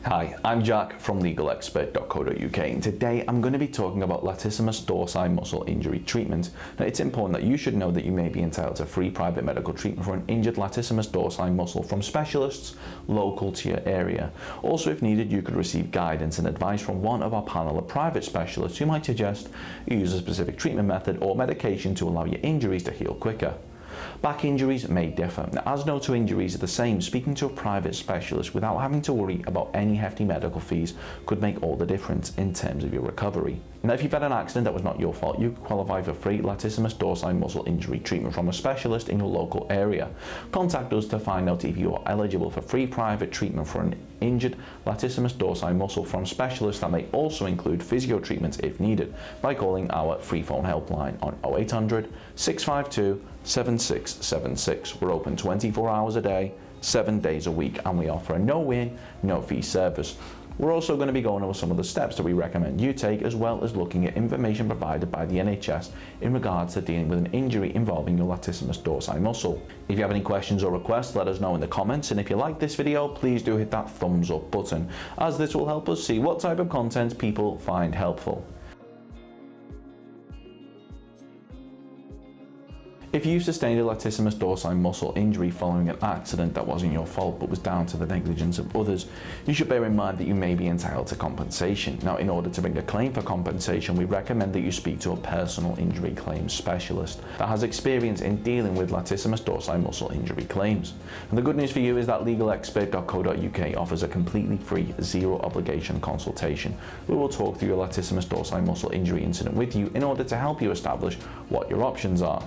Hi, I'm Jack from legalexpert.co.uk, and today I'm going to be talking about latissimus dorsi muscle injury treatment. Now, it's important that you should know that you may be entitled to free private medical treatment for an injured latissimus dorsi muscle from specialists local to your area. Also, if needed, you could receive guidance and advice from one of our panel of private specialists who might suggest you use a specific treatment method or medication to allow your injuries to heal quicker. Back injuries may differ. Now, as no two injuries are the same, speaking to a private specialist without having to worry about any hefty medical fees could make all the difference in terms of your recovery. Now, if you've had an accident that was not your fault, you qualify for free latissimus dorsi muscle injury treatment from a specialist in your local area. Contact us to find out if you are eligible for free private treatment for an injured latissimus dorsi muscle from specialists that may also include physio treatments if needed by calling our free phone helpline on 0800 652 7676. We're open 24 hours a day, 7 days a week, and we offer a no-win, no-fee service. We're also going to be going over some of the steps that we recommend you take, as well as looking at information provided by the NHS in regards to dealing with an injury involving your latissimus dorsi muscle. If you have any questions or requests, let us know in the comments, and if you like this video, please do hit that thumbs up button, as this will help us see what type of content people find helpful. If you sustained a latissimus dorsi muscle injury following an accident that wasn't your fault but was down to the negligence of others, you should bear in mind that you may be entitled to compensation. Now, in order to bring a claim for compensation, we recommend that you speak to a personal injury claims specialist that has experience in dealing with latissimus dorsi muscle injury claims. And the good news for you is that legalexpert.co.uk offers a completely free, zero obligation consultation. We will talk through your latissimus dorsi muscle injury incident with you in order to help you establish what your options are.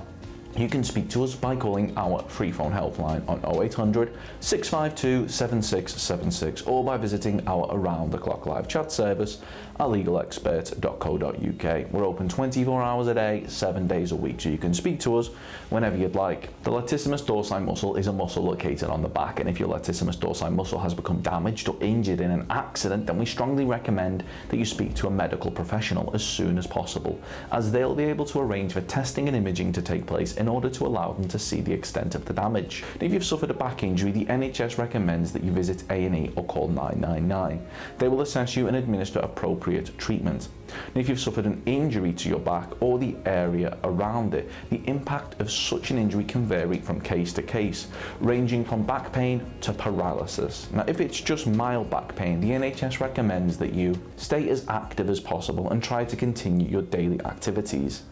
You can speak to us by calling our free phone helpline on 0800 652 7676 or by visiting our around-the-clock live chat service at legalexpert.co.uk. We're open 24 hours a day, 7 days a week, so you can speak to us whenever you'd like. The latissimus dorsi muscle is a muscle located on the back, and if your latissimus dorsi muscle has become damaged or injured in an accident, then we strongly recommend that you speak to a medical professional as soon as possible, as they'll be able to arrange for testing and imaging to take place in order to allow them to see the extent of the damage. If you've suffered a back injury, the NHS recommends that you visit A&E or call 999. They will assess you and administer appropriate treatment. And if you've suffered an injury to your back or the area around it, the impact of such an injury can vary from case to case, ranging from back pain to paralysis. Now, if it's just mild back pain, the NHS recommends that you stay as active as possible and try to continue your daily activities.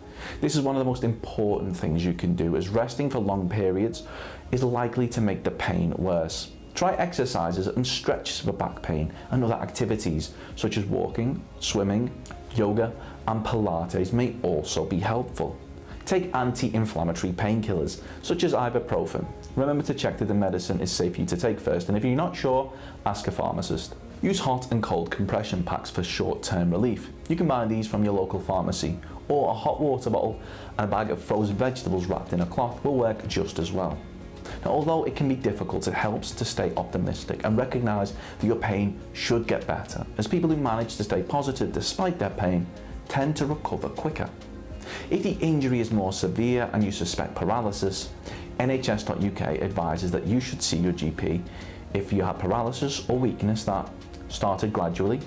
This is one of the most important things you can do, as resting for long periods is likely to make the pain worse. Try exercises and stretches for back pain, and other activities such as walking, swimming, yoga and Pilates may also be helpful. Take anti-inflammatory painkillers such as ibuprofen. Remember to check that the medicine is safe for you to take first, and if you're not sure, ask a pharmacist. Use hot and cold compression packs for short-term relief. You can buy these from your local pharmacy, or a hot water bottle and a bag of frozen vegetables wrapped in a cloth will work just as well. Now, although it can be difficult, it helps to stay optimistic and recognise that your pain should get better, as people who manage to stay positive despite their pain tend to recover quicker. If the injury is more severe and you suspect paralysis, NHS.uk advises that you should see your GP if you have paralysis or weakness that started gradually,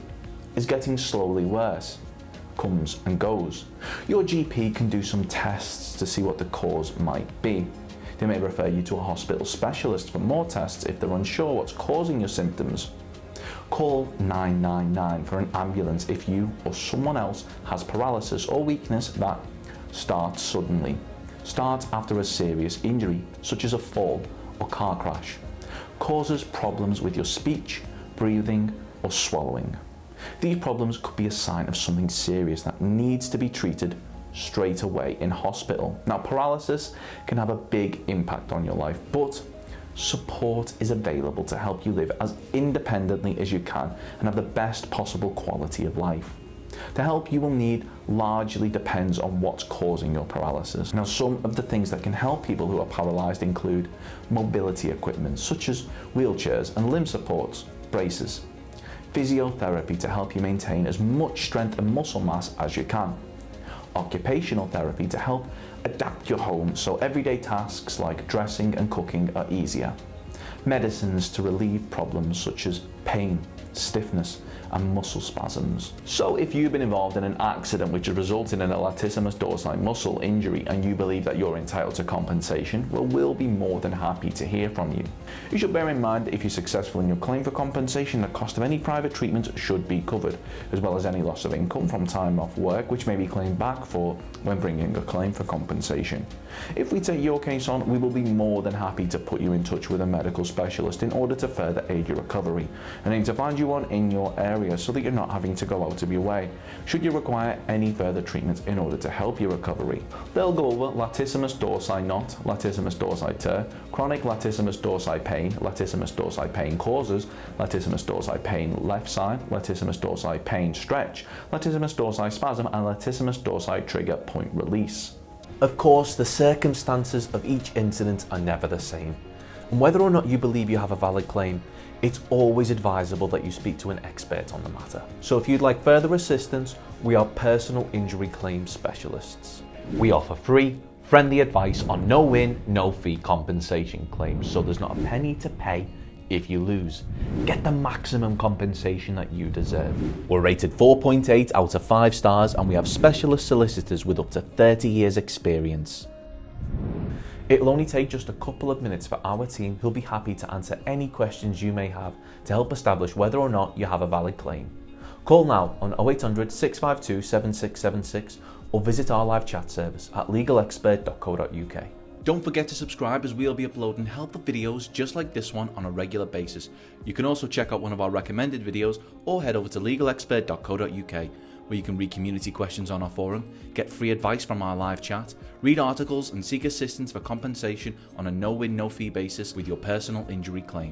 is getting slowly worse, comes and goes. Your GP can do some tests to see what the cause might be. They may refer you to a hospital specialist for more tests if they're unsure what's causing your symptoms. Call 999 for an ambulance if you or someone else has paralysis or weakness that starts suddenly, starts after a serious injury such as a fall or car crash, causes problems with your speech, breathing or swallowing. These problems could be a sign of something serious that needs to be treated straight away in hospital. Now, paralysis can have a big impact on your life, but support is available to help you live as independently as you can and have the best possible quality of life. The help you will need largely depends on what's causing your paralysis. Now, some of the things that can help people who are paralyzed include mobility equipment such as wheelchairs and limb supports, braces, physiotherapy to help you maintain as much strength and muscle mass as you can, occupational therapy to help adapt your home so everyday tasks like dressing and cooking are easier, medicines to relieve problems such as pain, stiffness, and muscle spasms. So if you've been involved in an accident which has resulted in a latissimus dorsi muscle injury and you believe that you're entitled to compensation, well, we'll be more than happy to hear from you. You should bear in mind that if you're successful in your claim for compensation, the cost of any private treatment should be covered, as well as any loss of income from time off work which may be claimed back for when bringing a claim for compensation. If we take your case on, we will be more than happy to put you in touch with a medical specialist in order to further aid your recovery, and aim to find you one in your area so that you're not having to go out of your way should you require any further treatment in order to help your recovery. They'll go over latissimus dorsi knot, latissimus dorsi tear, chronic latissimus dorsi pain causes, latissimus dorsi pain left side, latissimus dorsi pain stretch, latissimus dorsi spasm, and latissimus dorsi trigger point release. Of course, the circumstances of each incident are never the same, and whether or not you believe you have a valid claim, it's always advisable that you speak to an expert on the matter. So if you'd like further assistance, we are personal injury claim specialists. We offer free, friendly advice on no-win, no-fee compensation claims, so there's not a penny to pay if you lose. Get the maximum compensation that you deserve. We're rated 4.8 out of 5 stars, and we have specialist solicitors with up to 30 years experience. It'll only take just a couple of minutes for our team, who'll be happy to answer any questions you may have to help establish whether or not you have a valid claim. Call now on 0800 652 7676 or visit our live chat service at legalexpert.co.uk. Don't forget to subscribe, as we'll be uploading helpful videos just like this one on a regular basis. You can also check out one of our recommended videos or head over to legalexpert.co.uk, where you can read community questions on our forum, get free advice from our live chat, read articles and seek assistance for compensation on a no-win, no-fee basis with your personal injury claim.